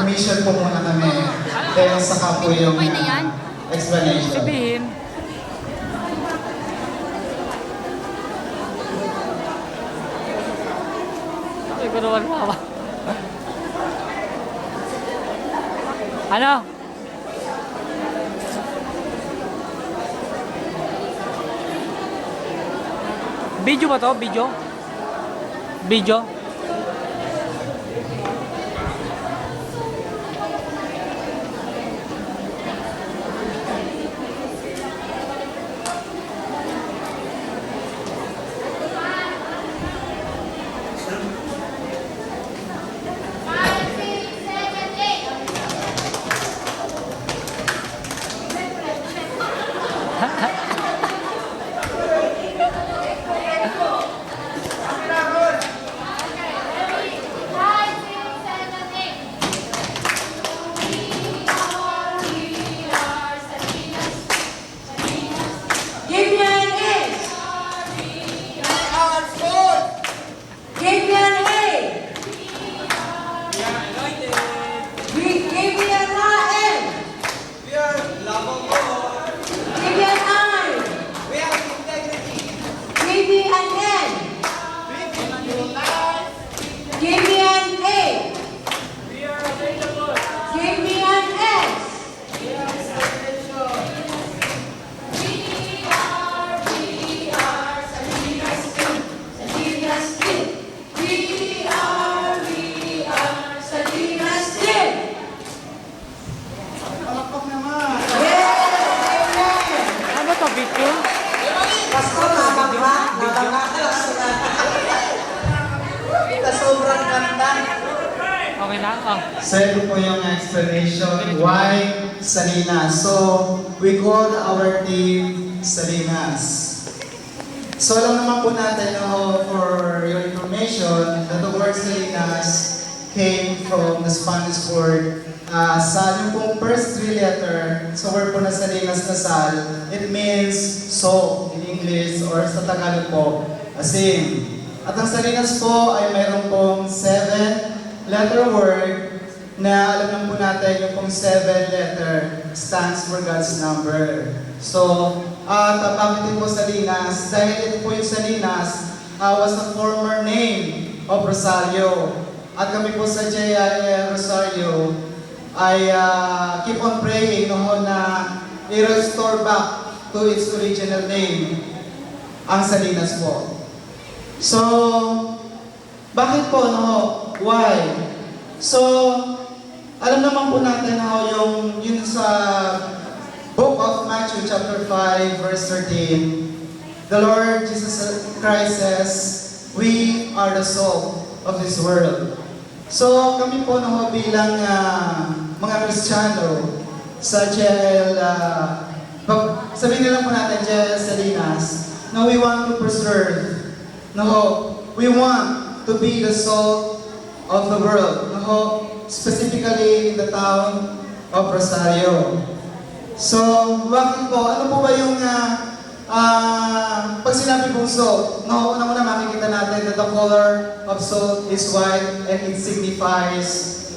affirmation po muna kami. Then saka po yung explanation. Sabihin. Ay, ko naman mama. Ano? Video ba to? Video? Video? Ano to, video? Pasko, mabangga. Mabangga ka lang sila. Sobrang ganda. Okay na? Oh. So ito po yung explanation why Salinas. So we called our team Salinas. So alam naman po natin, for your information, that the word Salinas came from the Spanish word sal. Yung pong first three letter, so word po na Salinas na sal, it means salt in English or sa Tagalog po, asin. At ang Salinas po ay mayroon pong 7-letter word na alam naman po natin yung pong 7 letter stands for God's number. So, bakit din po Salinas? Dahil ito po yung Salinas was the former name of Rosario. At kami po sa JIL Rosario ay keep on praying na i-restore back to its original name, ang Salinas po. So, bakit po, why? So, alam naman po natin yun sa Book of Matthew chapter 5 verse 13, the Lord Jesus Christ says, we are the salt of this world. So, kami po bilang mga Kristiyano sa JL, sabihin na lang po natin JL Salinas, na we want to preserve, we want to be the salt of the world, specifically in the town of Rosario. So, bakit po? Ano po ba yung pag sinabi pong salt? Unang-una makikita natin that the color of salt is white and it signifies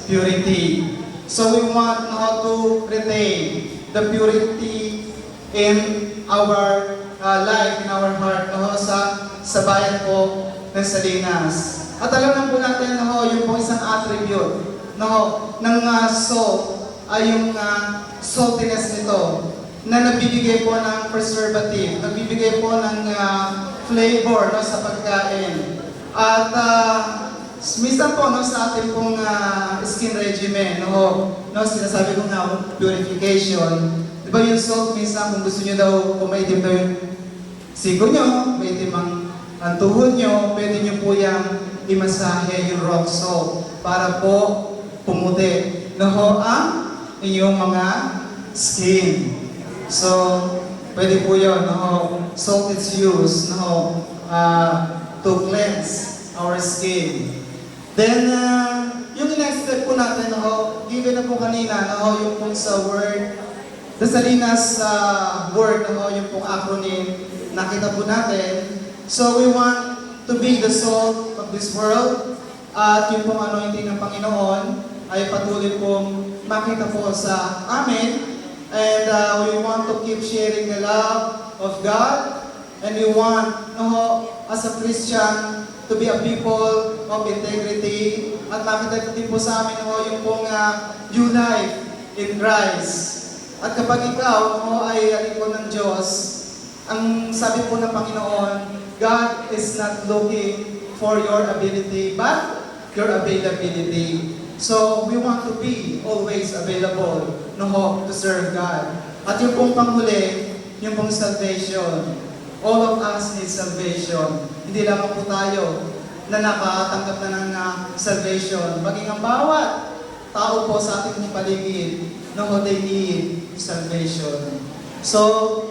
purity. So we want to retain the purity in our life, in our heart, sa bayan po ng Salinas. At alam na po natin, yung po isang attribute ng salt ay yung saltiness nito na nagbibigay po ng preservative, nagbibigay po ng flavor sa pagkain. At minsan po sa ating pong skin regimen, sinasabi ko nga purification. Di ba yung salt minsan kung gusto nyo daw, kung maitim daw yung sigo nyo, maitim ang tuhod nyo, pwede nyo po yung imasahe yung rock salt para po pumuti ang inyong mga skin. So, pwede po yun. Salt is used to cleanse our skin. Then, yung next step po natin, given na po kanina, yung pong sa word, the Salinas word, yung pong acronym, nakita po natin. So, we want to be the salt of this world. At yung pong anointing ng Panginoon ay patuloy pong makita po sa amin. And we want to keep sharing the love of God. And we want, as a Christian, to be a people of integrity. At makita din po sa amin, yung pong new life in Christ. At kapag ikaw ay lingkod ng Diyos, ang sabi po ng Panginoon, God is not looking for your ability, but your availability. So, we want to be always available to serve God. At yung pong panghuli, yung pong salvation. All of us need salvation. Hindi lamang po tayo na nakatanggap na ng salvation. Maging ang bawat tao po sa ating paligid, they need salvation. So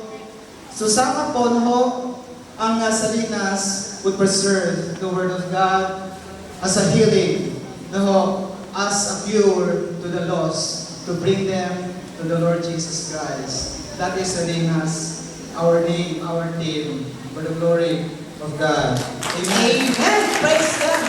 sama po, ang Salinas would preserve the Word of God as a healing, as a cure to the lost, to bring them to the Lord Jesus Christ. That is Salinas, our name, our team, for the glory of God. Amen. Amen. Praise God.